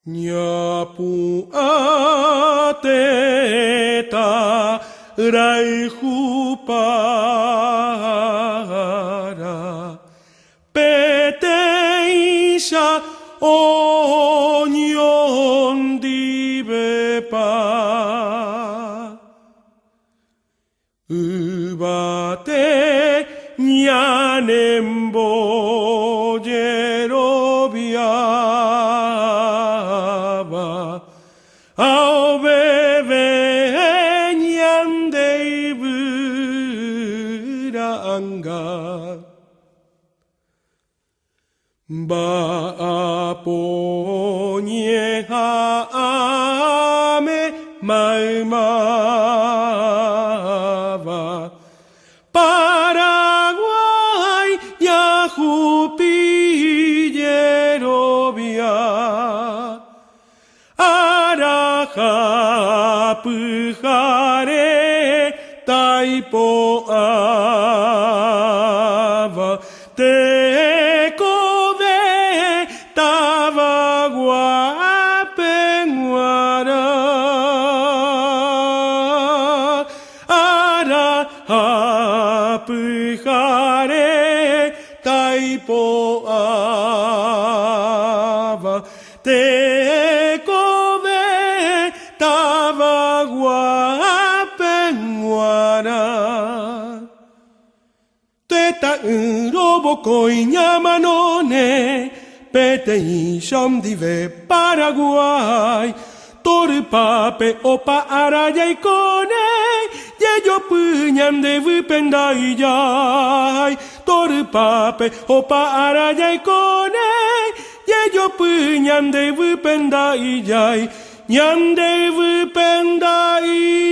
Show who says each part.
Speaker 1: Nyapu ateta raihupara peteisha onyon dibepa ubate nyanembo jerobia Ao bebe nyandei buranga Ba aponye haame maumava Paraguay yahupi jerobia Arajapujare taipo ava te kove tavaguapenguara Arajapujare taipo ava te Teta urobo koiñamanone Pete isham dive Paraguay Torpape opa araya ikone Yeyo puñam de vipendayay Torpape opa araya ikone Yeyo puñam de vipendayay Nyam de vipendayay